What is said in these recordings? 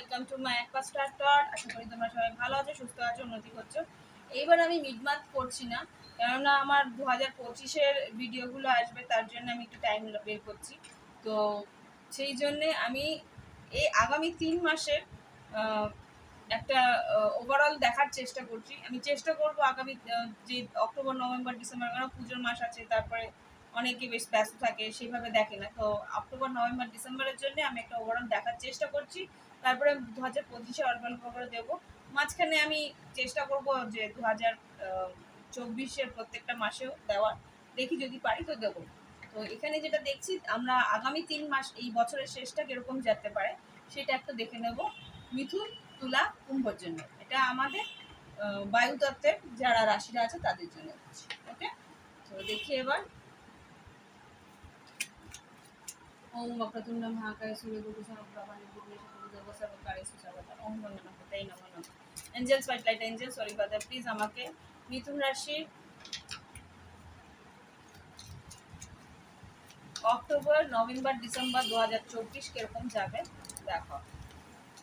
Welcome to my একপাস্টার টট। আশা করি তোমরা সবাই ভালো আছো, সুস্থ আছো, উন্নতি করছো। এইবার আমি মিড মান্থ করছি না, কেননা আমার 2025-এর ভিডিওগুলো আসবে, তার জন্য আমি একটু টাইম বের করছি। তো সেই জন্যে আমি এই আগামী 3 মাসের একটা ওভারঅল দেখার চেষ্টা করছি। আমি চেষ্টা করব আগামী যে অক্টোবর, নভেম্বর, ডিসেম্বর, কারণ পুজোর মাস আছে, তারপরে অনেকে বেশ ব্যস্ত থাকে, সেইভাবে দেখে না। তো অক্টোবর, নভেম্বর, ডিসেম্বরের জন্য আমি একটা ওভারঅল দেখার চেষ্টা করছি। তারপরে 2025-এ অল্প অল্প করে দেবো। মাঝখানে আমি চেষ্টা করব যে 2024-এর প্রত্যেকটা মাসেও দেওয়ার, দেখি যদি পারি তো দেবো। তো এখানে যেটা দেখছি, আমরা আগামী 3 মাস এই বছরের শেষটা কিরকম যেতে পারে সেটা একটু দেখে নেব। মিথুন, তুলা, কুম্ভর জন্য, এটা আমাদের বায়ুতত্ত্বের যারা রাশিরা আছে তাদের জন্য। ওকে, তো দেখি এবার। ওম বক্রতুণ্ড মহাকায় সূর্যগুরু সমপ্রভানি ভুবনেশ্বর দেবসর্বকারে সুসর্বদা ওম গণপতয়ে নমঃ নমঃ। Angels, white light angels, sorry father, please আমাকে মিথুন রাশি অক্টোবর, নভেম্বর, ডিসেম্বর 2024 কিরকম যাবে দেখো।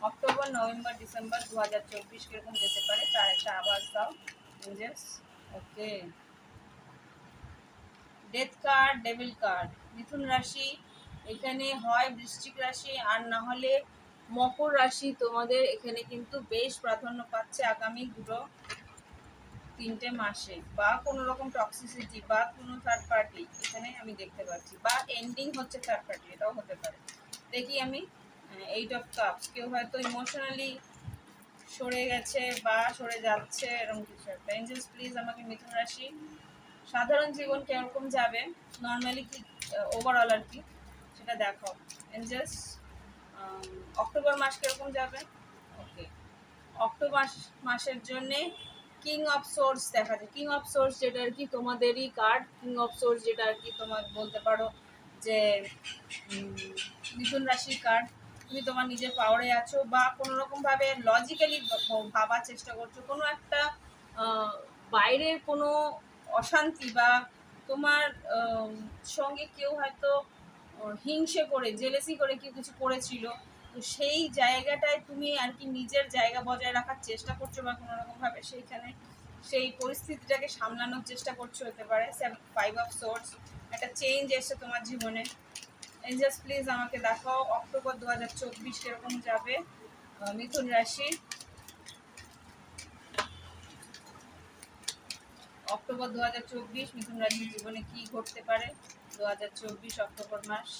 অক্টোবর, নভেম্বর, ডিসেম্বর 2024 কিরকম যেতে পারে তার একটা আভাস দাও এঞ্জেলস। ওকে, ডেথ কার্ড, ডেভিল কার্ড, মিথুন রাশি, এখানে হয় বৃশ্চিক রাশি আর না হলে মকর রাশি। তোমাদের এখানে কিন্তু বেশ প্রাধান্য পাচ্ছে আগামী 2-3 মাসে, বা কোনো রকম টক্সিসিটি বা কোনো থার্ড পার্টি এখানে আমি দেখতে পাচ্ছি, বা এন্ডিং হচ্ছে থার্ড পার্টি, এটাও হতে পারে। দেখি আমি 8 অফ কাপস, কেউ হয়তো ইমোশনালি সরে গেছে বা সরে যাচ্ছে, এরকম কিছু একটা। এঞ্জেলস প্লিজ আমাকে মিথুন রাশি সাধারণ জীবন কিরকম যাবে, নর্মালি কি ওভারঅল আর কি, সেটা দেখো এঞ্জেলস। অক্টোবর মাস কিরকম যাবে। ওকে, অক্টোবর মাসের জন্যে কিং অফ সোর্স দেখা যায়। কিং অফ সোর্স যেটা আর কি তোমাদেরই কার্ড, কিং অফ সোর্স যেটা আর কি তোমার বলতে পারো যে মিথুন রাশির কার্ড। তুমি তোমার নিজের পাওয়ারে আছো, বা কোনো রকমভাবে লজিক্যালি ভাবার চেষ্টা করছো, কোনো একটা বাইরের কোনো অশান্তি, বা তোমার সঙ্গে কেউ হয়তো হিংসে করে, জেলেসি করে কেউ কিছু করেছিল, তো সেই জায়গাটায় তুমি আর কি নিজের জায়গা বজায় রাখার চেষ্টা করছো, বা কোনো রকমভাবে সেইখানে সেই পরিস্থিতিটাকে সামলানোর চেষ্টা করছো, হতে পারে। 5 অফ সোর্স, একটা চেঞ্জ এসছে তোমার জীবনে। এঞ্জেলস প্লিজ আমাকে দেখাও অক্টোবর 2024 কিরকম যাবে মিথুন রাশি। অক্টোবর 2024 মিথুন রাশির জীবনে কি ঘটতে পারে 2024 অক্টোবর মাস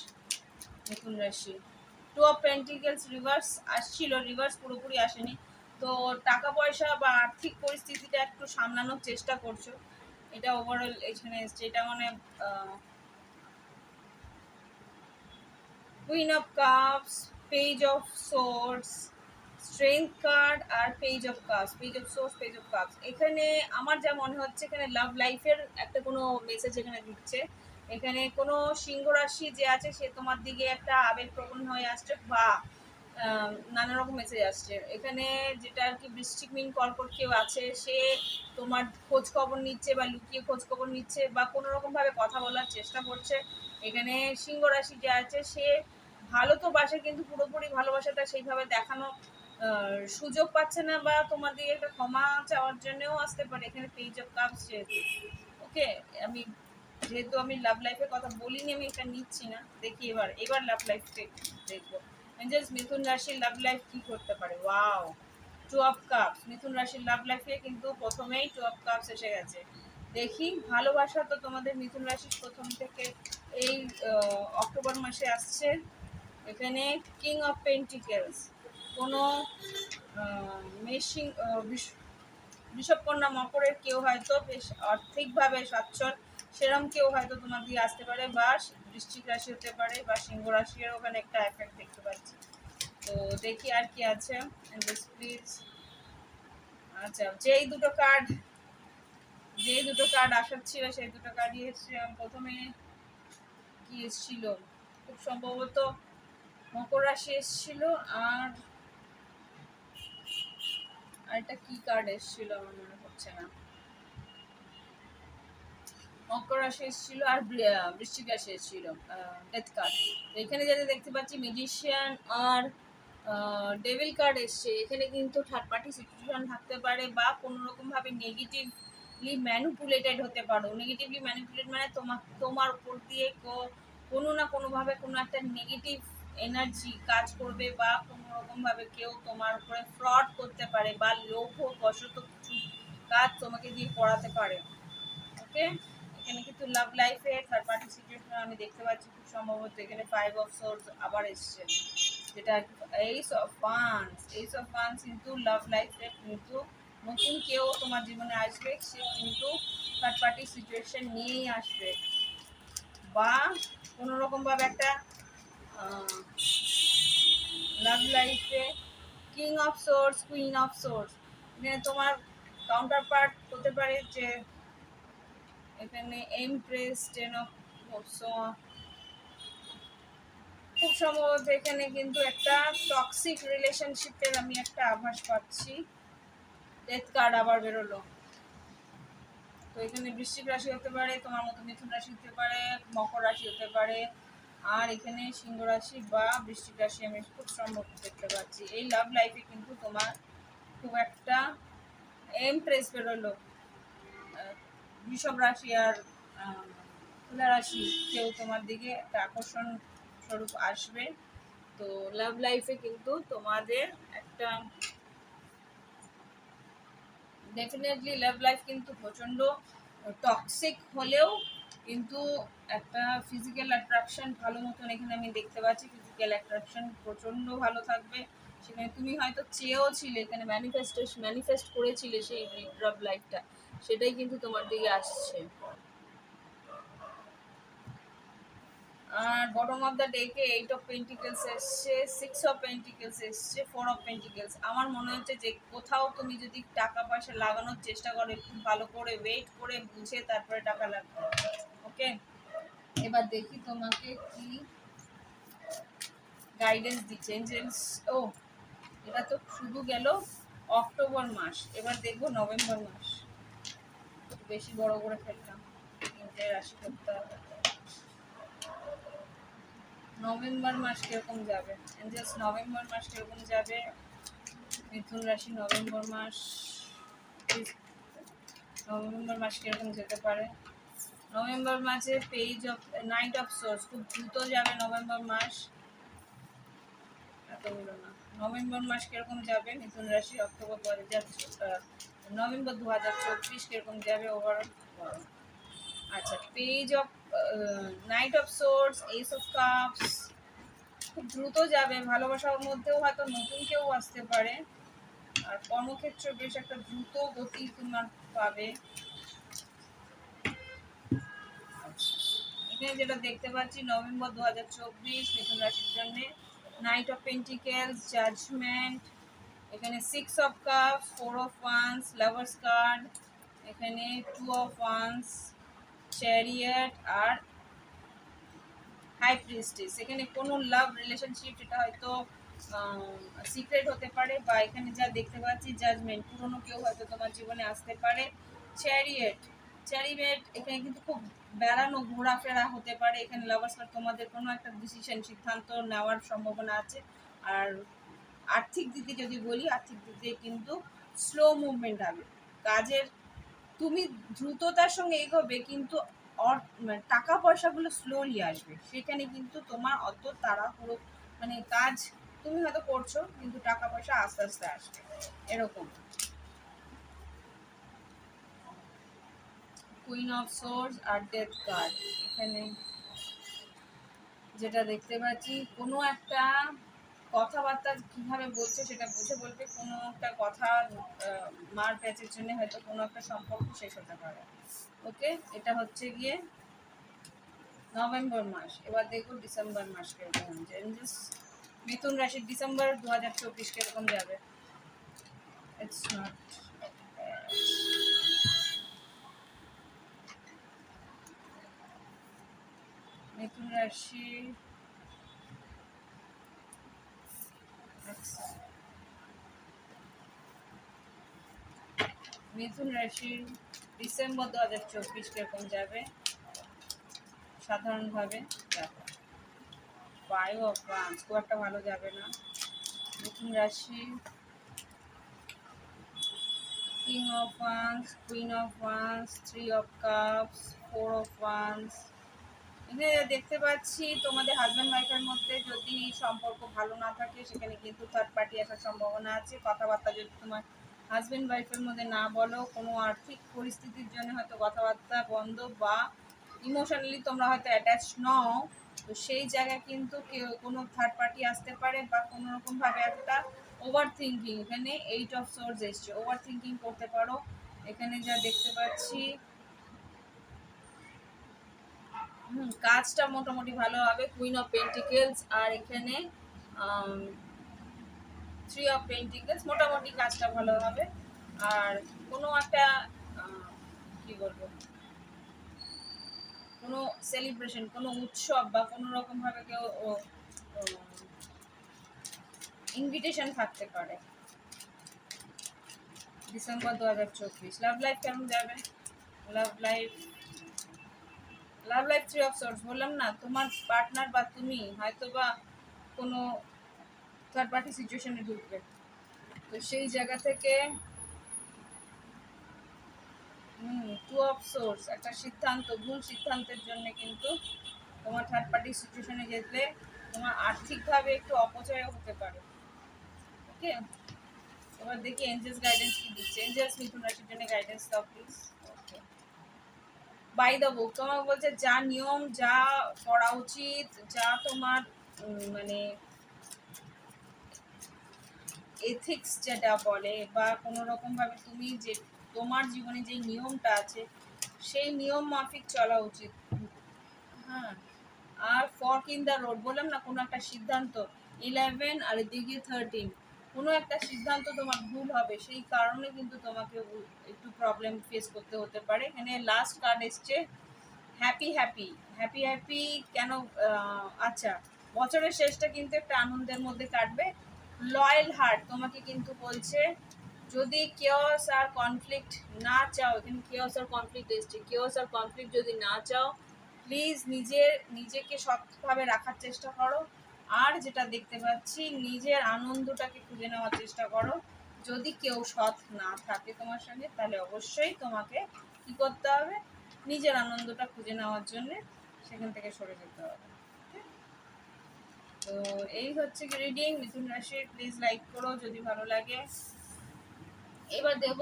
মিথুন রাশি। 2 অফ পেন্টিকেলস রিভার্স আসছিল, রিভার্স পুরোপুরি আসেনি। তো টাকা পয়সা বা আর্থিক পরিস্থিতিটা একটু সামলানোর চেষ্টা করছো, এটা ওভারঅল এখানে এসছে। এটা মানে queen of cups, page of swords, strength card আর page of cups, page of swords, page of cups. এখানে আমার যা মনে হচ্ছে, এখানে লাভ লাইফের একটা কোনো মেসেজ এখানে দিচ্ছে। এখানে কোনো সিংহ রাশি যে আছে সে তোমার দিকে একটা আবেগপ্রবণ হয়ে আসছে, বা নানা রকম মেসেজ আসছে এখানে। যেটা আর কি বৃশ্চিক, মিন, কর্কট কেউ আছে, সে তোমার খোঁজ খবর নিচ্ছে, বা লুকিয়ে খোঁজ খবর নিচ্ছে, বা কোনো রকমভাবে কথা বলার চেষ্টা করছে। এখানে সিংহ রাশি যে আছে সে ভালো তো বাসে, কিন্তু পুরোপুরি ভালোবাসাটা সেইভাবে দেখানো সুযোগ পাচ্ছে না, বা তোমার দিকে একটা ক্ষমা চাওয়ার জন্যও আসতে পারে। এখানে পেজ অফ কাপস যেহেতু, ওকে, আমি যেহেতু আমি লাভ লাইফের কথা বলিনি, আমি এটা নিচ্ছি না। দেখি এবার লাভ লাইফ দেখবো। এঞ্জেলস, মিথুন রাশির লাভ লাইফ কি করতে পারে। ওয়াও, 2 অফ কাপস, মিথুন রাশির লাভ লাইফে কিন্তু প্রথমেই 2 অফ কাপস এসে গেছে। দেখি, ভালোবাসা তো তোমাদের মিথুন রাশির প্রথম থেকে এই অক্টোবর মাসে আসছে। এখানে কিং অফ পেন্টিকেলস, কোনো মেশিং বৃষভকন্যা, মকরের কেউ হয়তো বেশ আর্থিকভাবে সচ্ছল, সেরম কেউ হয়তো তোমার দিয়ে আসতে পারে, বা বৃশ্চিক রাশি হতে পারে, বা সিংহ রাশির ওখানে একটা এফেক্ট দেখতে পাচ্ছি। তো দেখি আর কি আছে প্লিজ। আচ্ছা, যেই দুটো কার্ড আসার ছিল সেই দুটো কার্ডই এসছে। প্রথমে কি এসছিল, খুব সম্ভবত মকর রাশি এসছিল, আর একটা কি কার্ড এসছিল আমার মনে হচ্ছে না। মকর রাশি এসেছিল আর বৃশ্চিক রাশি এসেছিল ডেথ কার্ড। এখানে যেটা দেখতে পাচ্ছি ম্যাজিশিয়ান আর ডেভিল কার্ড এসছে, এখানে কিন্তু থার্ড পার্টি সিচুয়েশন থাকতে পারে বা কোনো রকমভাবে নেগেটিভলি ম্যানিপুলেটেড হতে পারো। নেগেটিভলি ম্যানিপুলেট মানে তোমার উপর দিয়ে কোনো না কোনোভাবে কোনো একটা নেগেটিভ এনার্জি কাজ করবে বা কোনো রকমভাবে কেউ তোমার উপরে ফ্রড করতে পারে বা লোভবশত কিছু কাজ তোমাকে দিয়ে করাতে পারে। ওকে, এখানে কিন্তু লাভ লাইফে থার্ড পার্টি সিচুয়েশন আমি দেখতে পাচ্ছি খুব সম্ভবত। এখানে 5 of Swords আবার এসছে, যেটা এইস অফ ওয়ান্স কিন্তু লাভ লাইফে কিন্তু নতুন কেউ তোমার জীবনে আসবে, সে কিন্তু থার্ড পার্টি সিচুয়েশন নিয়েই আসবে বা কোনো রকমভাবে একটা লাভ লাইফে কিং অফ সোর্স, এখানে তোমার কাউন্টার পার্ট হতে পারে যে এখানে এমপ্রেস 10 of খুব সম্ভবত এখানে কিন্তু একটা টক্সিক রিলেশনশিপের আমি একটা আভাস পাচ্ছি। ডেথ কার্ড আবার বেরোলো, তো এখানে বৃশ্চিক রাশি হতে পারে, তোমার মতো মিথুন রাশি হতে পারে, মকর রাশি হতে পারে, আর এখানে সিংহ রাশি বা বৃশ্চিক রাশি আমি খুব সম্ভব দেখতে পাচ্ছি। এই লাভ লাইফে কিন্তু তোমার খুব একটা এমপ্রেস বেরোলো, বৃষভ রাশি আর তুলা রাশি কেউ তোমার দিকে একটা আকর্ষণ স্বরূপ আসবে। তো লাভ লাইফে কিন্তু তোমাদের একটা ডেফিনেটলি লাভ লাইফ কিন্তু প্রচণ্ড টক্সিক হলেও কিন্তু একটা ফিজিক্যাল অ্যাট্রাকশন ভালো মতন এখানে আমি দেখতে পাচ্ছি। ফিজিক্যাল অ্যাট্রাকশন প্রচণ্ড ভালো থাকবে, সেখানে তুমি হয়তো চেয়েও ছিলে, এখানে ম্যানিফেস্ট করেছিলে সেই লাভ লাইফটা, সেটাই কিন্তু তোমার দিকে আসছে। আর বটম অফ দ্য ডেকে 8 of Pentacles এসছে, 6 of Pentacles এসছে, 4 of Pentacles। আমার মনে হচ্ছে যে কোথাও তুমি যদি টাকা পয়সা লাগানোর চেষ্টা করো, একটু ভালো করে ওয়েট করে বুঝে তারপরে টাকা লাগবে। ওকে, এবার দেখি তোমাকে কি গাইডেন্স দিচ্ছে এঞ্জেলস। ও, এটা তো শুধু গেল অক্টোবর মাস, এবার দেখবো নভেম্বর মাস। বেশি বড় করে ফেললাম, তিনটে রাশি করতে হবে। নভেম্বর মাস কিরকম যাবে এঞ্জেলস, নভেম্বর মাস কিরকম যাবে মিথুন রাশি, নভেম্বর মাস কিরকম যেতে পারে। নভেম্বর মাসে নাইট অফ সোর্স খুব দ্রুত যাবে নভেম্বর মাস, এতগুলো না। নভেম্বর মাস কিরকম যাবে মিথুন রাশি, অক্টোবর নভেম্বর 2024 কিরকম যাবে ওভারঅল। আচ্ছা, night of source, S of cups খুব দ্রুত যাবে, ভালোবাসার মধ্যেও হয়তো নতুন কেউ আসতে পারে, আর কর্মক্ষেত্রে বেশ একটা দ্রুত গতি তোমার পাবে। এখানে যেটা দেখতে পাচ্ছি নভেম্বর 2024 মিথুন রাশির জন্য নাইট অফ পেন্টিকেলস, জাজমেন্ট, এখানে 6 of Cups, 4 of Wands, lovers card, এখানে 2 of Wands, চ্যারিয়ট আর হাই প্রিস্টেস। এখানে কোনো লাভ রিলেশনশিপ যেটা হয়তো সিক্রেট হতে পারে, বা এখানে যা দেখতে পাচ্ছি জাজমেন্ট, পুরনো কেউ হয়তো তোমার জীবনে আসতে পারে। চ্যারিয়েট এখানে কিন্তু খুব বেড়ানো ঘোরাফেরা হতে পারে। এখানে লাভার্স কার্ড, তোমাদের কোনো একটা ডিসিশন সিদ্ধান্ত নেওয়ার সম্ভাবনা আছে। আর আর্থিক দিকে যদি বলি, আর্থিক দিকে কিন্তু স্লো মুভমেন্ট হবে কাজের, তুমি দ্রুততার সঙ্গে এগোবে কিন্তু টাকা পয়সাগুলো স্লোলি আসবে, সেখানে কিন্তু তোমার অত তাড়াহুড়ো মানে কাজ তুমি হয়তো করছো কিন্তু টাকা পয়সা আস্তে আস্তে আসবে এরকম। কুইন অফ সোর্স আর ডেথ কার্ড, এখানে যেটা দেখতে পাচ্ছি কোনো একটা কথাবার্তা কিভাবে বলছে সেটা বুঝে বলবে। কোনো একটা কথা মার প্যাচের জন্য হয়তো কোনো একটা সম্পর্ক শেষ হতে পারে। ওকে, এটা হচ্ছে গিয়ে নভেম্বর মাস। এবার দেখো ডিসেম্বর মাস কিরকম যাবে। মিথুন রাশির ডিসেম্বর 2024 কিরকম যাবে। ইটস নট মিথুন রাশি, মিথুন রাশির ডিসেম্বর 2024 কিরকম যাবে সাধারণভাবে দেখো। 5 of Wands খুব একটা ভালো যাবে না। মিথুন রাশি, king of wands, queen of wands, 3 of cups, 4 of wands. এখানে দেখতে পাচ্ছি তোমাদের হাজব্যান্ড ওয়াইফের মধ্যে যদি সম্পর্ক ভালো না থাকে সেখানে কিন্তু থার্ড পার্টি আসার সম্ভাবনা আছে। কথাবার্তা যদি তোমার হাজব্যান্ড ওয়াইফের মধ্যে না বলো, কোনো আর্থিক পরিস্থিতির জন্য হয়তো কথাবার্তা বন্ধ, বা ইমোশনালি তোমরা হয়তো অ্যাটাচ নও, তো সেই জায়গায় কিন্তু কেউ কোনো থার্ড পার্টি আসতে পারে, বা কোনো রকমভাবে একটা ওভার থিঙ্কিং, এখানে 8 অফ সোর্স এসছে, ওভার থিঙ্কিং করতে পারো। এখানে যা দেখতে পাচ্ছি কাজটা মোটামুটি ভালো হবে, কুইন অফ পেন্টিকেলস, আর এখানে 3 অফ পেন্টিকেলস, মোটামুটি কাজটা ভালো হবে। আর কোনো একটা কি বলবো, কোনো সেলিব্রেশন, কোনো উৎসব বা কোনো রকমভাবে কেউ ইনভিটেশন থাকতে পারে ডিসেম্বর 2024। লাভ লাইফ কেমন যাবে? Love life, love life 3 of source, বললাম না তোমার পার্টনার বা তুমি হয়তো বা কোনো থার্ড পার্টি সিচুয়েশনে ঢুকবে, তো সেই জায়গা থেকে 2 অফ সোর্স, একটা সিদ্ধান্ত, ভুল সিদ্ধান্তের জন্য কিন্তু তোমার থার্ড পার্টি সিচুয়েশনে যেতে তোমার আর্থিকভাবে একটু অপচয় হতে পারে। ওকে, এবার দেখি এঞ্জেলস গাইডেন্স কি দিচ্ছে। এঞ্জেলস মিথুন রাশির জন্য গাইডেন্স দাও please. Okay, by the book তোমাকে বলছে যা নিয়ম, যা করা উচিত, যা তোমার মানে এথিক্স যেটা বলে, বা কোনো রকমভাবে তুমি যে তোমার জীবনে যে নিয়মটা আছে সেই নিয়ম মাফিক চলা উচিত। হ্যাঁ, আর ফর্ক ইন দ্য রোড, বললাম না কোনো একটা সিদ্ধান্ত, 11 আর এদিকে 13, কোনো একটা সিদ্ধান্ত তোমার ভুল হবে, সেই কারণে কিন্তু তোমাকে একটু প্রবলেম ফেস করতে হতে পারে। এখানে লাস্ট কার্ড এসছে হ্যাপি হ্যাপি হ্যাপি হ্যাপি কেন? আচ্ছা, বছরের শেষটা কিন্তু একটা আনন্দের মধ্যে কাটবে। লয়াল হার্ট তোমাকে কিন্তু বলছে যদি কেওস আর কনফ্লিক্ট না চাও, এখানে কেওস আর কনফ্লিক্ট এসছে, কেওস আর কনফ্লিক্ট যদি না চাও প্লিজ নিজেকে সৎভাবে রাখার চেষ্টা করো। আর যেটা দেখতে পাচ্ছি নিজের আনন্দটাকে খুঁজে নেওয়ার চেষ্টা করো। যদি কেউ সৎ না থাকে তোমার সঙ্গে তাহলে অবশ্যই তোমাকে কী করতে হবে, নিজের আনন্দটা খুঁজে নেওয়ার জন্যে সেখান থেকে সরে যেতে হবে। তো এই হচ্ছে কি রিডিং মিথুন রাশির। প্লিজ লাইক করো যদি ভালো লাগে। এবার দেব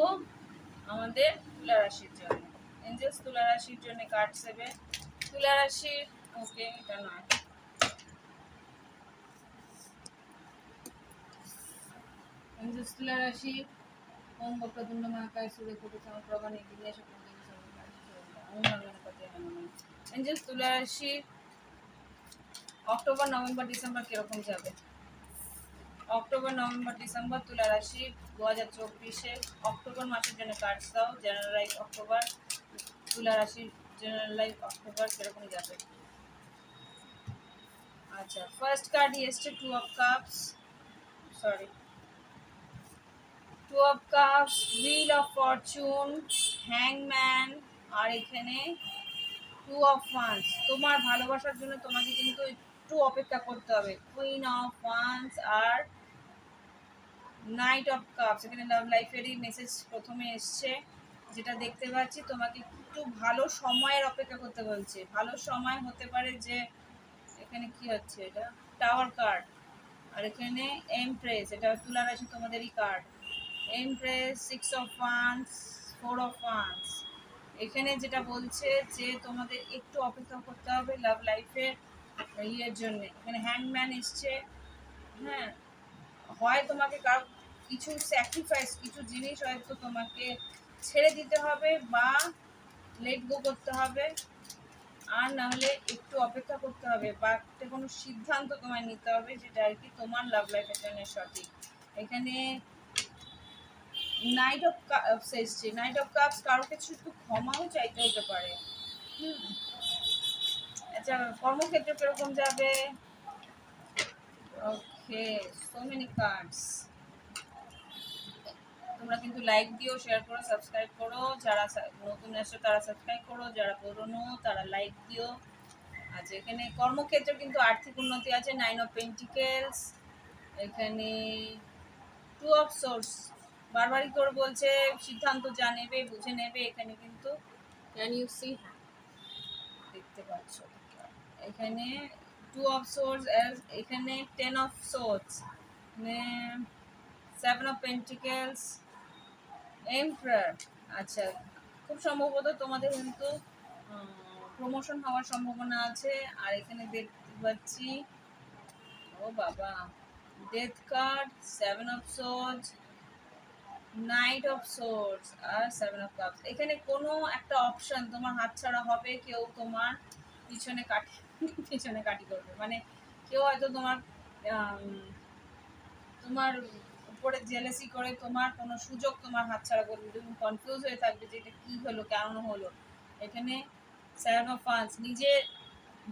আমাদের তুলা রাশির জন্য। এঞ্জেলস তুলা রাশির জন্য কার্ড সেবে। তুলা রাশির, ওকে এটা নয়, এঞ্জেলস তুলা রাশি, ওম বক্রতুণ্ড মহাকায় সূর্যকোটি সমপ্রভা নির্বিঘ্নে এঞ্জেলস তুলা রাশি অক্টোবর নভেম্বর ডিসেম্বর কিরকম যাবে? অক্টোবর নভেম্বর ডিসেম্বর তুলা রাশি 2024-এ অক্টোবর মাসের জন্য কার্ডস দাও। জেনারেল লাইফ অক্টোবর, তুলা রাশির জেনারেল লাইফ অক্টোবর কিরকম যাবে? আচ্ছা, ফার্স্ট কার্ড এসছে 2 of cups, sorry 2 of cups, wheel of fortune, হ্যাংম্যান, আর এখানে 2 অফ ওয়ান্স। তোমার ভালোবাসার জন্য তোমাকে কিন্তু একটু অপেক্ষা করতে হবে। কুইন অফ ওয়ান্স আর নাইট অফ কাপস, এখানে লাভ লাইফেরই মেসেজ প্রথমে এসছে। যেটা দেখতে পাচ্ছি তোমাকে একটু ভালো সময়ের অপেক্ষা করতে বলছে। ভালো সময় হতে পারে যে, এখানে কি হচ্ছে, এটা টাওয়ার কার্ড, আর এখানে এমপ্রেস, এটা তুলা রাশি তোমাদেরই card. Empress, 6 of wands, 4 of wands. এখানে যেটা বলছে যে তোমাদের একটু অপেক্ষা করতে হবে লাভ লাইফের ইয়ের জন্য। এখানে হ্যাংম্যান এসছে। হ্যাঁ, হয় তোমাকে কারো কিছু স্যাক্রিফাইস, কিছু জিনিস হয়তো তোমাকে ছেড়ে দিতে হবে বা লেট গো করতে হবে, আর নাহলে একটু অপেক্ষা করতে হবে, বা একটা কোনো সিদ্ধান্ত তোমায় নিতে হবে যেটা আর কি তোমার লাভ লাইফের জন্য সঠিক। এখানে নাইট অফ কাপস এসছে। নাইট অফ কাপস কারো কিছু একটু ক্ষমাও চাইতে হতে পারে। আচ্ছা, কর্মক্ষেত্রে কিরকম যাবে? ওকে, সো মেনি কার্ডস। তোমরা কিন্তু লাইক দিও, শেয়ার করো, সাবস্ক্রাইব করো। যারা নতুন এসছো তারা সাবস্ক্রাইব করো, যারা পুরনো তারা লাইক দিও। আচ্ছা, এখানে কর্মক্ষেত্রে কিন্তু আর্থিক উন্নতি আছে। 9 অফ পেন্টিকেলস, এখানে টু অফ সোর্স, বারবারই করে বলছে সিদ্ধান্ত যা নেবে বুঝে নেবে। এখানে কিন্তু ক্যান ইউ সি, দেখতে পাচ্ছ এখানে টু অফ সোর্স, এখানে টেন অফ সোর্স, মানে সেভেন অফ পেন্টিকেলস, এমপ্রায়ার। আচ্ছা, খুব সম্ভবত তোমাদের কিন্তু প্রমোশন হওয়ার সম্ভাবনা আছে। আর এখানে দেখতে পাচ্ছি, ও বাবা, death card, seven of swords, knight of swords আর সেভেন অফ কাপস। এখানে কোনো একটা অপশন তোমার হাতছাড়া হবে, কেউ তোমার পিছনে কাটি পিছনে কাটি করবে, মানে কেউ হয়তো তোমার তোমার উপরে জেলেসি করে তোমার কোনো সুযোগ তোমার হাতছাড়া করবে, তুমি কনফিউজ হয়ে থাকবে যে এটা কী হলো, কেন হলো। এখানে সেভেন অফ ফান্ডস, নিজে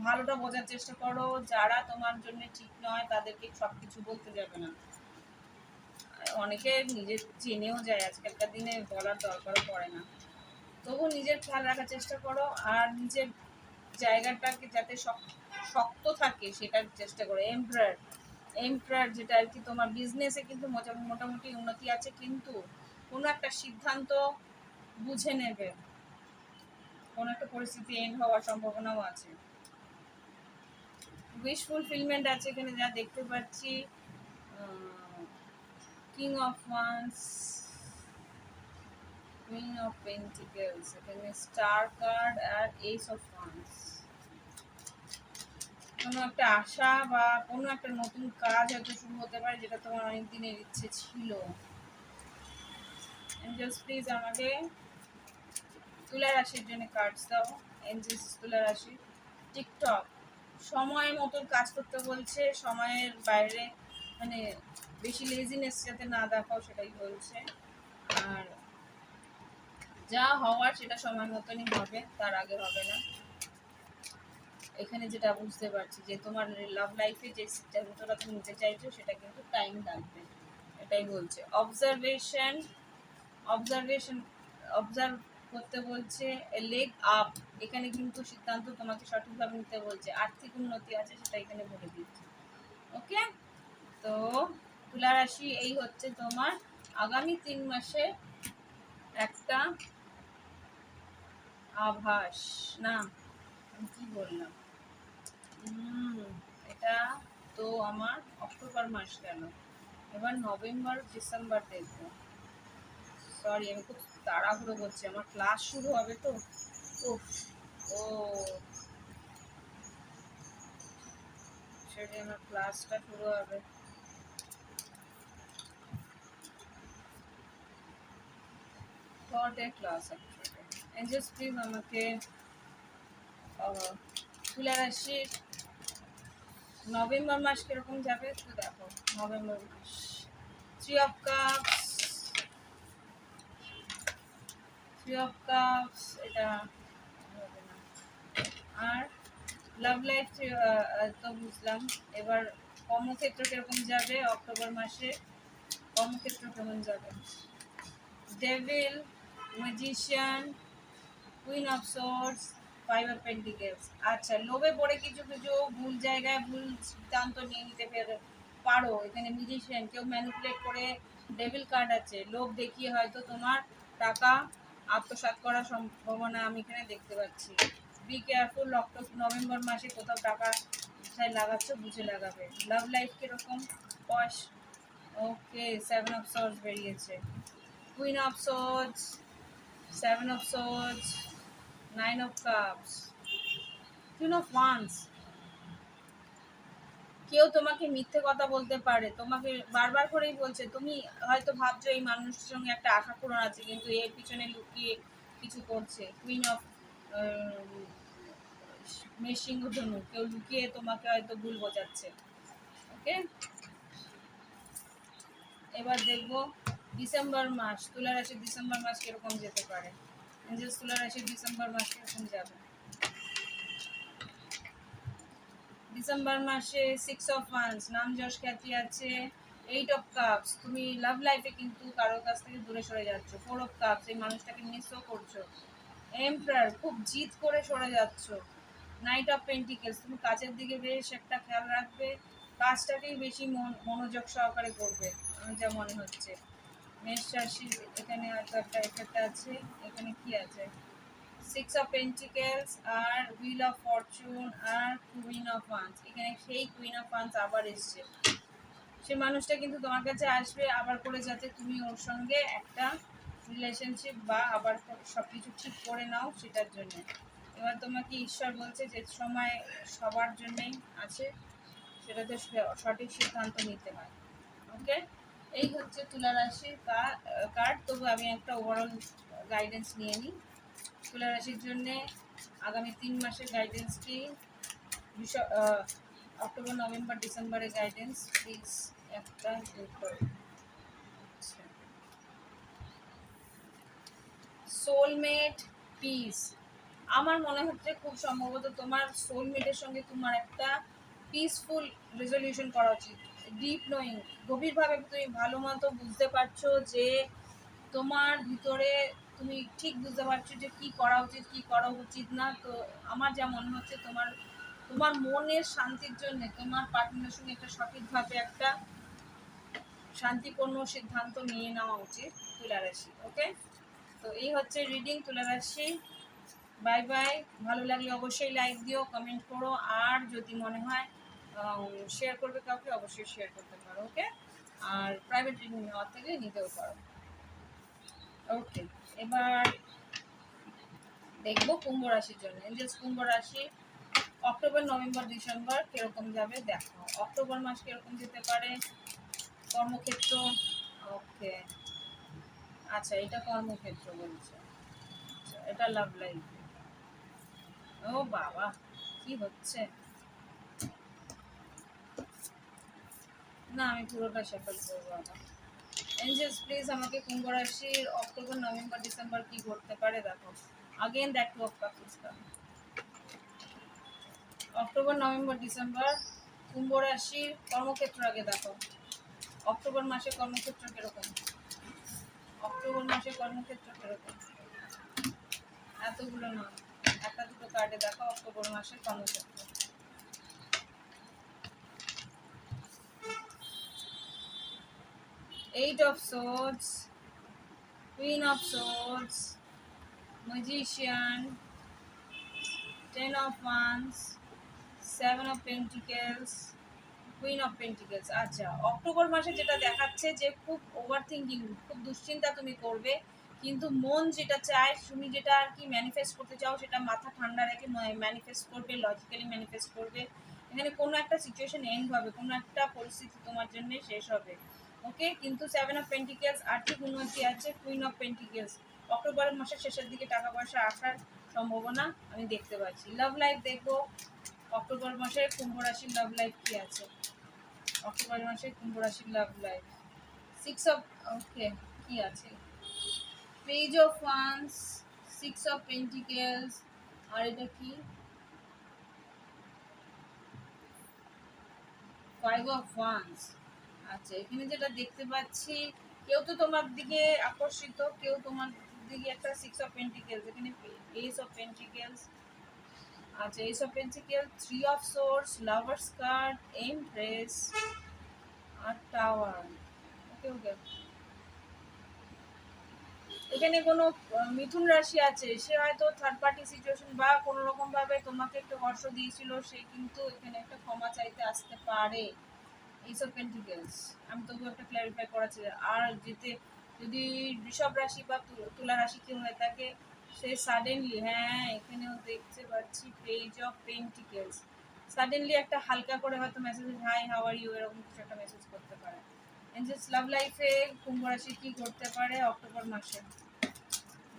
ভালোটা বোঝার চেষ্টা করো, যারা তোমার জন্য ঠিক নয় তাদেরকে সব কিছু বলতে যাবে না। অনেকে নিজের চেনেও যায়, আজকালকার দিনে বলার দরকারও পড়ে না। তবু নিজের খেয়াল রাখার চেষ্টা করো, আর নিজের জায়গাটাকে যাতে শক্ত থাকে সেটার চেষ্টা করো। এমপ্রয়ার যেটা আর কি, তোমার বিজনেসে কিন্তু মোটামুটি উন্নতি আছে, কিন্তু কোনো একটা সিদ্ধান্ত বুঝে নেবে, কোনো একটা পরিস্থিতি এন্ড হওয়ার সম্ভাবনাও আছে। উইশ ফুলফিলমেন্ট আছে এখানে যা দেখতে পাচ্ছি, king of wands, queen of pentacles, এখানে স্টার কার্ড আর এইস অফ ওয়ান্স। কোনো একটা আশা বা কোনো একটা নতুন কাজ হয়তো শুরু হতে পারে, যেটা তোমার অনেক দিনের ইচ্ছে ছিল। এঞ্জেলস প্লিজ আমাকে তুলা রাশির জন্য কার্ডস দাও। এঞ্জেলস তুলা রাশি। টিকটক, সময় মতো কাজ করতে বলছে, সময়ের বাইরে মানে বেশি লেজিনেস যাতে না দেখাও সেটাই বলছে। আর যা হওয়ার সেটা সময় মতনই হবে, তার আগে হবে না। এখানে যেটা বুঝতে পারছি যে তোমার লাভ লাইফে যে সিদ্ধান্তটা তুমি নিতে চাইছো সেটা কিন্তু টাইম লাগবে, এটাই বলছে। অবজারভেশন, অবজার্ভ করতে বলছে। লেগ আপ, এখানে কিন্তু সিদ্ধান্ত তোমাকে সঠিকভাবে নিতে বলছে। আর্থিক উন্নতি আছে সেটা এখানে বলে দিচ্ছে। ওকে, তো তুলা রাশি এই হচ্ছে তোমার আগামী 3 মাসে একটা আভাস। না, আমি কি বললাম, এটা তো আমার অক্টোবর মাস গেল, এবার নভেম্বর ডিসেম্বর দেখবো। সরি, আমি খুব তাড়াহুড়ো করছি, আমার ক্লাস শুরু হবে তো। ও সেটাই, আমার ক্লাসটা শুরু হবে। Class actually. এঞ্জেলস প্লিজ আমাকে তুলা রাশির নভেম্বর মাস কিরকম যাবে একটু দেখো। নভেম্বর মাস, থ্রি অফ কাপস, এটা হবে না। আর লাভ লাইফ তো বুঝলাম। এবার কর্মক্ষেত্র কিরকম যাবে অক্টোবর মাসে, কর্মক্ষেত্র কেমন যাবে। Devil, magician, queen of source, five of pentacles. আচ্ছা, লোভে পড়ে কিছু কিছু ভুল জায়গায় ভুল সিদ্ধান্ত নিয়ে নিতে পারো। এখানে মিউজিশিয়ান, কেউ ম্যানিপুলেট করে, ডেভিল কার্ড আছে, লোভ দেখিয়ে হয়তো তোমার টাকা আত্মসাৎ করার সম্ভাবনা আমি এখানে দেখতে পাচ্ছি। বি কেয়ারফুল, নভেম্বর মাসে কোথাও টাকা কোথায় লাগাচ্ছ বুঝে লাগাবে। লাভ লাইফ কিরকম, পশ। ওকে, সেভেন অফ সোর্স বেরিয়েছে, queen of source, seven of source, nine of cups, queen of wands. কেউ তোমাকে মিথ্যে কথা বলতে পারে, তোমাকে বারবার করেই বলছে, তুমি হয়তো ভাবছো এই মানুষের সঙ্গে একটা আশা পূরণ আছে, কিন্তু এর পিছনে লুকিয়ে কিছু করছে। কুইন অফ মেশিং ধনু, কেউ লুকিয়ে তোমাকে হয়তো ভুল বোঝাচ্ছে। ওকে, এবার দেখবো ডিসেম্বর মাস, তুলা রাশির ডিসেম্বর মাস কিরকম যেতে পারে। এঞ্জেলস তুলা রাশির ডিসেম্বর মাস কিরকম যাবে। ডিসেম্বর মাসে সিক্স অফ ওয়ান্স, নাম যশ খ্যাতি আছে। এইট অফ কাপস, তুমি লাভ লাইফে কিন্তু কারোর কাছ থেকে দূরে সরে যাচ্ছ। ফোর অফ কাপস, এই মানুষটাকে মিসও করছো। এমপ্রায়ার, খুব জিদ করে সরে যাচ্ছ। নাইট অফ পেন্টিকেলস, তুমি কাজের দিকে বেশ একটা খেয়াল রাখবে, কাজটাকেই বেশি মনোযোগ সহকারে করবে আমার যা মনে হচ্ছে। মেষ রাশি এখানে হয়তো একটা এফেক্ট আছে। এখানে কি আছে? সিক্স অফ পেন্টিকেলস আর হুইল অফ ফরচুন আর কুইন অফ ওয়ান্স। এখানে সেই কুইন অফ ওয়ান্স আবার এসছে। সে মানুষটা কিন্তু তোমার কাছে আসবে আবার করে, যাতে তুমি ওর সঙ্গে একটা রিলেশনশিপ বা আবার সব কিছু ঠিক করে নাও সেটার জন্য। এবার তোমাকে ঈশ্বর বলছে যে সময় সবার জন্যই আছে, সেটাতে সঠিক সিদ্ধান্ত নিতে হয়। ওকে, এই হচ্ছে তুলা রাশির কার্ড। তবু আমি একটা ওভারঅল গাইডেন্স নিয়ে নিই তুলা রাশির জন্যে। আগামী 3 মাসের গাইডেন্স কি? অক্টোবর নভেম্বর ডিসেম্বরের গাইডেন্স প্লিজ একটা সোলমেট পিস। আমার মনে হচ্ছে খুব সম্ভবত তোমার সোলমেটের সঙ্গে তোমার একটা পিসফুল রেজলিউশন করা উচিত। ডিপ নোয়িং, গভীরভাবে তুমি ভালো মতো বুঝতে পারছো যে তোমার ভিতরে তুমি ঠিক বুঝতে পারছো যে কি করা উচিত কি করা উচিত না। তো আমার যা মনে হচ্ছে তোমার তোমার মনের শান্তির জন্য তোমার পার্টনারের সঙ্গে একটা সঠিকভাবে একটা শান্তিপূর্ণ সিদ্ধান্ত নিয়ে নেওয়া উচিত তুলা রাশি। ওকে, তো এই হচ্ছে রিডিং তুলা রাশি। Bye bye. ভালো লাগলে অবশ্যই লাইক দিও, কমেন্ট করো, আর যদি মনে হয় শেয়ার করবে কাউকে, অবশ্যই শেয়ার করতে পারো। ওকে, আর প্রাইভেট রিডিং নেওয়ার থেকে নিতেও পারো। ওকে, এবার দেখবো কুম্ভ রাশির জন্য। এঞ্জেলস কুম্ভ রাশি অক্টোবর নভেম্বর ডিসেম্বর কিরকম যাবে দেখো। অক্টোবর মাস কিরকম যেতে পারে? কর্মক্ষেত্র, ওকে, আচ্ছা এটা কর্মক্ষেত্র বলছে। আচ্ছা, এটা লাভ লাইফ। ও বাবা, কি হচ্ছে না, আমি পুরোটা শেফল করবো আবার। এঞ্জেলস প্লিজ আমাকে কুম্ভ রাশির অক্টোবর নভেম্বর ডিসেম্বর কি ঘটতে পারে দেখো। Again that two of cups. October November December কুম্ভ রাশির কর্মক্ষেত্র আগে দেখো। অক্টোবর মাসে কর্মক্ষেত্র কিরকম? অক্টোবর মাসে কর্মক্ষেত্র কিরকম? এতগুলো না, একটা দুটো কার্ডে দেখো অক্টোবর মাসে কর্মক্ষেত্র। Eight of swords, queen of swords, magician, 10 of once, 7 of pentacles, queen of pentacles. আচ্ছা, অক্টোবর মাসে যেটা দেখাচ্ছে যে খুব ওভার থিঙ্কিং, খুব দুশ্চিন্তা তুমি করবে, কিন্তু মন যেটা চায় তুমি যেটা আর কি ম্যানিফেস্ট করতে চাও সেটা মাথা ঠান্ডা রেখে ম্যানিফেস্ট করবে, লজিক্যালি ম্যানিফেস্ট করবে। এখানে কোনো একটা সিচুয়েশন এন্ড হবে, কোনো একটা পরিস্থিতি তোমার জন্য শেষ হবে। ওকে, কিন্তু 7 অফ পেন্টিকেলস আর্থিক উন্নতি আছে, কুইন অফ পেন্টিকেলস অক্টোবর মাসের শেষের দিকে টাকা পয়সা আসার সম্ভাবনা আমি দেখতে পাচ্ছি। লাভ লাইফ দেখবো অক্টোবর মাসে কুম্ভ রাশির লাভ লাইফ কি আছে। অক্টোবর মাসে কুম্ভ রাশির love life, six of, okay, কি আছে? Page of wands, six of pentacles, আর এটা কি? Five of wands. আচ্ছা, এখানে যেটা দেখতে পাচ্ছি কেউ তো তোমার দিকে আকর্ষিত, কেউ তোমার দিকে একটা সিক্স অফ পেন্টিকেলস, এখানে এস অফ পেন্টিকেলস। আচ্ছা, ace of pentacles, three of swords, lovers card, empress আর টাওয়ার। ওকে ওকে, এখানে কোনো মিথুন রাশি আছে, সে হয়তো থার্ড পার্টি সিচুয়েশন বা কোনো রকম ভাবে তোমাকে একটু হর্ষ দিয়েছিল, সে কিন্তু এখানে একটা ক্ষমা চাইতে আসতে পারে। এইসব পেন্টিকেলস আমি তবু একটা ক্ল্যারিফাই করাচ্ছি। আর যদি বৃষভ রাশি বা তুলা রাশি কেউ হয়ে থাকে, সে সাডেনলি, হ্যাঁ এখানেও দেখতে পাচ্ছি পেজ অফ পেন্টিকেলস, সাডেনলি একটা হালকা করে হয়তো message, hi how are you, এরকম কিছু একটা মেসেজ করতে পারে। এঞ্জেলস লাভ লাইফে কুম্ভ রাশি কি করতে পারে অক্টোবর মাসে?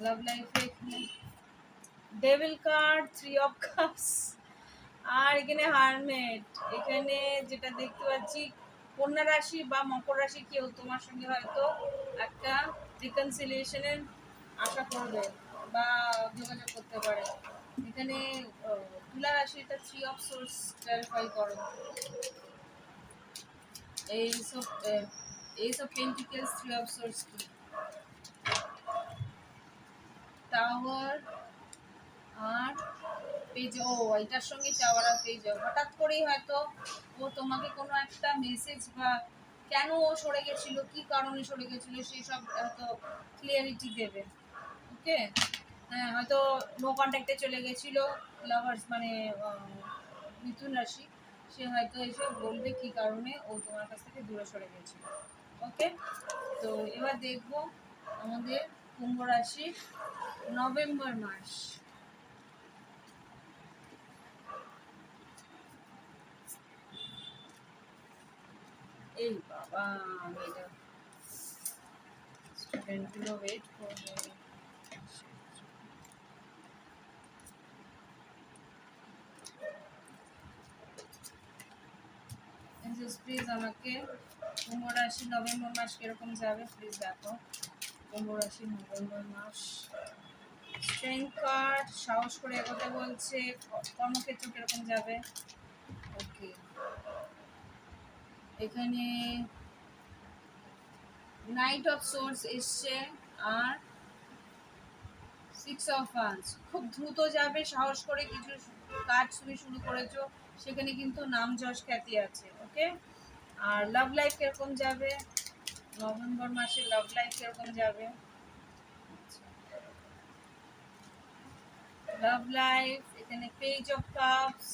লাভ লাইফে এখানে devil card, three of cups, আর এখানে হারমেট। এখানে যেটা দেখতে পাচ্ছি কন্যা রাশি বা মকর রাশি কেউ তোমার সঙ্গে হয়তো একটা রিকনসিলিয়েশনের আশা করবে বা যোগাযোগ করতে পারে। এখানে তুলা রাশি, এটা থ্রি অফ সোর্স ক্লারিফাই করো। Ace of pentacles, three of swords, tower আর পেজ, ও এটার সঙ্গে টাওয়ার আর পেজ হঠাৎ করেই হয়তো ও তোমাকে কোনো একটা মেসেজ বা কেন ও সরে গেছিল, কি কারণে সরে গেছিল সেই সব হয়তো ক্লিয়ারিটি দেবে। ওকে, হ্যাঁ হয়তো নো কন্ট্যাক্টে চলে গেছিল লাভার্স মানে মিথুন রাশি, সে হয়তো এসে বলবে কি কারণে ও তোমার কাছ থেকে দূরে সরে গেছিল। ওকে, তো এবার দেখবো আমাদের কুম্ভ রাশির নভেম্বর মাস। এই বাবা, আমি এটা স্টুডেন্টগুলো ওয়েট করবে। প্লিজ আমাকে কুম্ভ রাশি নভেম্বর মাস কিরকম যাবে প্লিজ দেখো। কুম্ভ রাশি নভেম্বর মাস, স্ট্রেংথ কার্ড সাহস করে এগোতে বলছে, কর্মক্ষেত্র কিরকম যাবে। ওকে, এখানে নাইট অফ সোর্স এসছে আর 6 অফ ওয়ান্স, খুব দ্রুত যাবে, সাহস করে কিছু কাজ তুমি শুরু করেছো, সেখানে কিন্তু নাম যশ খ্যাতি আছে। ওকে, আর লাভ লাইফ কিরকম যাবে নভেম্বর মাসে, লাভ লাইফ কিরকম যাবে। লাভ লাইফ এখানে পেজ অফ কাপস,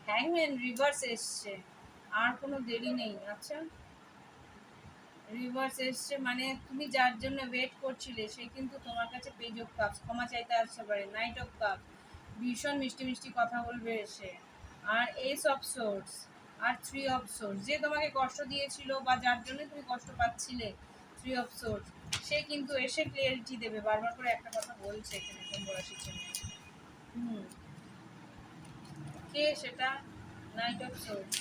হ্যাংম্যান রিভার্স এসছে, আর কোনো দেরি নেই। আচ্ছা, রিভার্স এসছে মানে তুমি যার জন্য ওয়েট করছিলে সে কিন্তু তোমার কাছে পেজ অফ কাপস ক্ষমা চাইতে আসতে পারে। নাইট অফ কাপস, ভীষণ মিষ্টি মিষ্টি কথা বলবে এসে। আর এস অফ সোর্স আর 3 অফ সোর্স, যে তোমাকে কষ্ট দিয়েছিল বা যার জন্য তুমি কষ্ট পাচ্ছিলে 3 অফ সোর্স, সে কিন্তু এসে ক্লিয়ারিটি দেবে। বারবার করে একটা কথা বলছে এখানে কুম্ভ রাশির জন্য। কে সেটা? Knight of swords,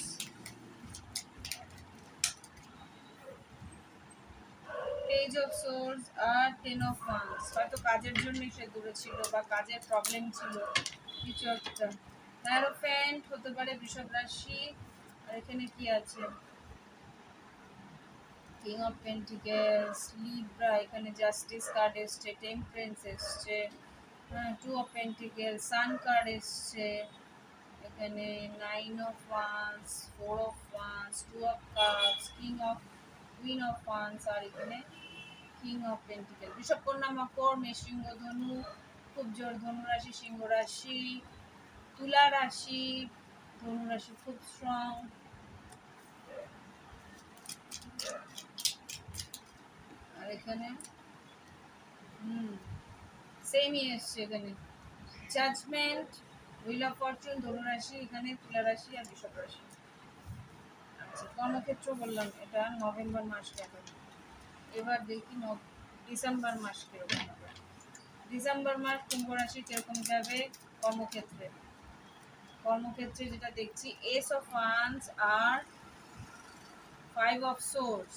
page of swords আর 10 অফ ওয়ান্স। হয়তো কাজের জন্যই সে দূরে ছিল বা কাজের প্রবলেম ছিল কিছু একটা। হ্যারোফ্যান্ট হতে পারে বৃষভ রাশি। আর এখানে কি আছে? কিং অফ পেন্টিকেলস, লিব্রা, এখানে জাস্টিস কার্ড এসছে, টেম্পারেন্স এসছে, হ্যাঁ 2 অফ পেন্টিকেলস, সান কার্ড এসছে, এখানে 9 of wands, 4 of wands, 2 of cups, queen of wands, আর এখানে কিং অফ পেন্টিকেল। বৃষভ কন্যা মকর মেষ সিংহ ধনু, খুব জোর ধনু রাশি, সিংহ রাশি, তুলা রাশি, ধনু রাশি খুব স্ট্রং। আর এখানে সেমই এসছে, এখানে জাজমেন্ট, হুইল অফ ফরচুন, ধনু রাশি, এখানে তুলা রাশি আর বৃষভ রাশি। আচ্ছা, কর্মক্ষেত্র বললাম এটা নভেম্বর মাস গেল। এবার দেখি ডিসেম্বর মাস কিরকম হবে। ডিসেম্বর মাস কুম্ভ রাশি কিরকম যাবে কর্মক্ষেত্রে। কর্মক্ষেত্রে যেটা দেখছি এস অফ ওয়ান্স আর 5 অফ সোর্স,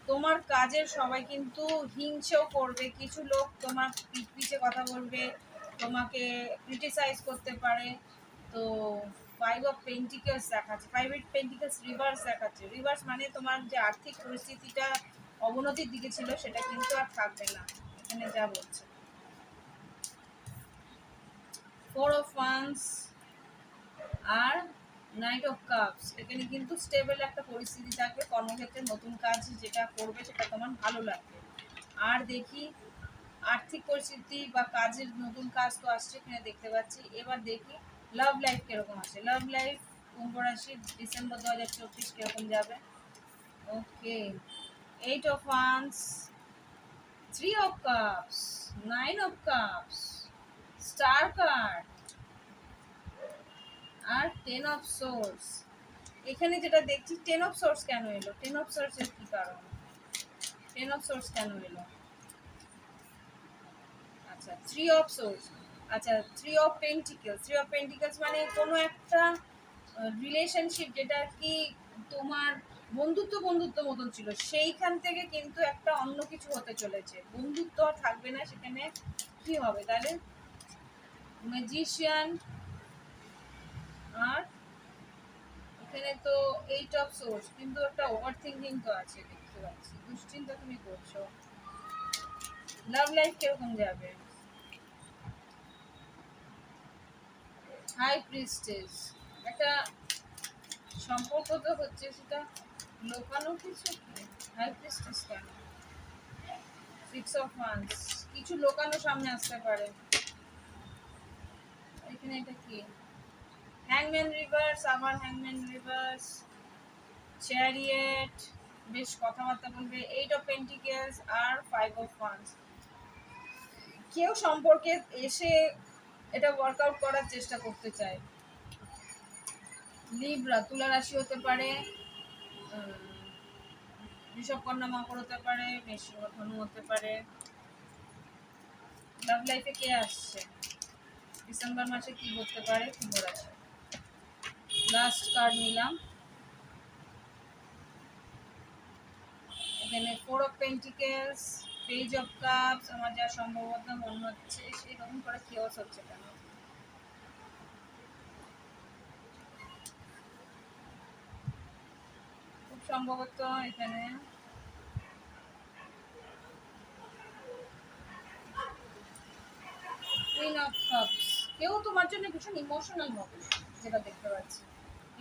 তোমার কাজের সবাই কিন্তু হিংসেও করবে, কিছু লোক তোমার পিছে কথা বলবে, তোমাকে ক্রিটিসাইজ করতে পারে। তো 5 অফ পেন্টিকেলস দেখাচ্ছে, 5 অফ পেন্টিকেলস রিভার্স দেখাচ্ছে। রিভার্স মানে তোমার যে আর্থিক পরিস্থিতিটা অবনতির দিকে ছিল সেটা কিন্তু আর থাকবে না, এখানে যা বলছে। 4 অফ ওয়ান্স আর নাইট অফ কাপস, এখানে কিন্তু স্টেবল একটা পরিস্থিতি থাকবে, কর্মক্ষেত্রে নতুন কাজ যেটা করবে সেটা তোমার ভালো লাগবে। আর দেখি আর্থিক পরিস্থিতি বা কাজের নতুন কাজ তো আসছে এখানে দেখতে পাচ্ছি। এবার দেখি লাভ লাইফ কিরকম আছে। লাভ লাইফ কুম্ভ রাশি ডিসেম্বর 2024 কিরকম যাবে। Okay, 8 of wands, 3 of cups, 9 of cups, star card আর 10 অফ সোর্স। এখানে যেটা দেখছি 10 অফ সোর্স কেন এলো, 10 অফ সোর্সের কি কারণ, 10 অফ সোর্স কেন এলো। আচ্ছা 3 অফ সোর্স, আচ্ছা 3 অফ পেন্টিকেলস, 3 অফ পেন্টিকেলস মানে কোনো একটা রিলেশনশিপ যেটা কি তোমার বন্ধুত্ব বন্ধুত্ব মতন ছিল, সেইখান থেকে কিন্তু একটা অন্য কিছু হতে চলেছে, বন্ধুত্ব আর থাকবে না সেখানে। কি হবে তাহলে? ম্যাজিশিয়ান আর এখানে তো 8 অফ সোর্স, কিন্তু একটা ওভার থিঙ্কিং তো আছে দেখতে পাচ্ছি, দুশ্চিন্তা তুমি করছো। লাভ লাইফ কিরকম যাবে? হাই প্রিস্টেস, একটা সম্পর্ক তো হচ্ছে, সেটা লোকানো কিছু কি? হাই প্রিস্টেস কেন? সিক্স অফ ওয়ান্স, কিছু লোকানো সামনে আসতে পারে। এখানে এটা কি? হ্যাংম্যান রিভার্স, আবার হ্যাংম্যান রিভার্স, চ্যারিয়েট, বেশ কথাবার্তা বলবে। এইট অফ পেন্টিকেলস আর ফাইভ অফ ওয়ান্স। কেউ সম্পর্কে এসে এটা ওয়ার্কআউট করার চেষ্টা করতে চায়। লিব্রা, তুলা রাশি হতে পারে, ঋষভ কন্যা মকর হতে পারে, মেষ ধনু হতে পারে। লাভ লাইফে কে আসছে ডিসেম্বর মাসে, কি করতে পারে কুম্ভ রাশি। লাস্ট কার্ড নিলাম, এখানে four of pentacles, page of cups. আমার যা সম্ভবত মনে হচ্ছে সেরকম করে কেওস হচ্ছে কেন? খুব সম্ভবত এখানে কুইন অফ কাপস। কেউ তোমার জন্য ভীষণ ইমোশনাল হবে, যেটা দেখতে পাচ্ছি।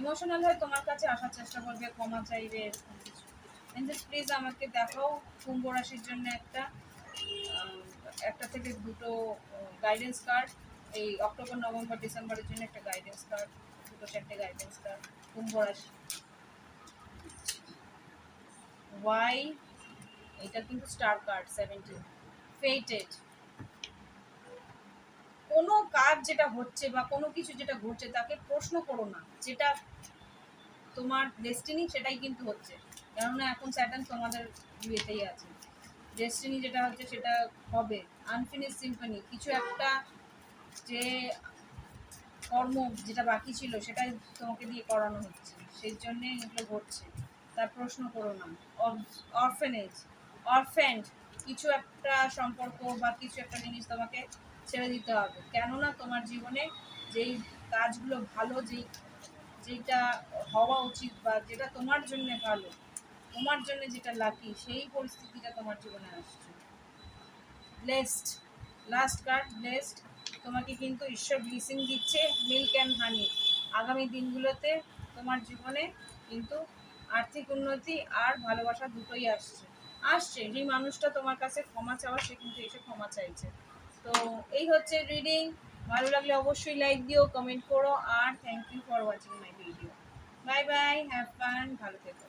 ইমোশনাল হয়ে তোমার কাছে আসার চেষ্টা করবে, ক্ষমা চাইবে, এরকম কিছু। এঞ্জেলস প্লিজ আমাকে দেখাও কুম্ভ রাশির জন্য একটা থেকে দুটো গাইডেন্স কার্ড। এই অক্টোবর নভেম্বর ডিসেম্বরের জন্য একটা গাইডেন্স কার্ড, দুটো চারটে গাইডেন্স কার্ড কুম্ভ রাশি। ওয়াই, এটা কিন্তু স্টার কার্ড 17। ফেটেড, কোনো কাজ যেটা হচ্ছে বা কোনো কিছু যেটা ঘটছে তাকে প্রশ্ন করো না, যেটা তোমার ডেস্টিনি সেটাই কিন্তু হচ্ছে। কেননা এখন স্যাটার্ন তোমাদের বিয়েতেই আছে, ডেস্টিনি যেটা হচ্ছে সেটা হবে। আনফিনিশ সিম্ফনি, কিছু একটা যে কর্ম যেটা বাকি ছিল সেটাই তোমাকে দিয়ে করানো হচ্ছে, সেই জন্যে এগুলো ঘটছে। তার প্রশ্ন করো না। অরফেনেজ, অরফ্যান্ড, কিছু একটা সম্পর্ক বা কিছু একটা জিনিস তোমাকে ছেড়ে দিতে হবে। কেননা তোমার জীবনে যেই কাজগুলো ভালো, যেটা হওয়া উচিত বা যেটা তোমার জন্য ভালো, তোমার জন্য যেটা লাকি, সেই পরিস্থিতিটা তোমার জীবনে আসছে। Blessed, last card blessed. তোমাকে কিন্তু ঈশ্বর ব্লিসিং দিচ্ছে, মিল্ক অ্যান্ড হানি। আগামী দিনগুলোতে তোমার জীবনে কিন্তু আর্থিক উন্নতি আর ভালোবাসা দুটোই আসছে। যে মানুষটা তোমার কাছে ক্ষমা চাওয়া, সে কিন্তু এসে ক্ষমা চাইছে। তো এই হচ্ছে রিডিং। ভালো লাগলে অবশ্যই লাইক দিও, কমেন্ট করো, আর thank you for watching my video. Bye bye, have fun, ভালো থেকো।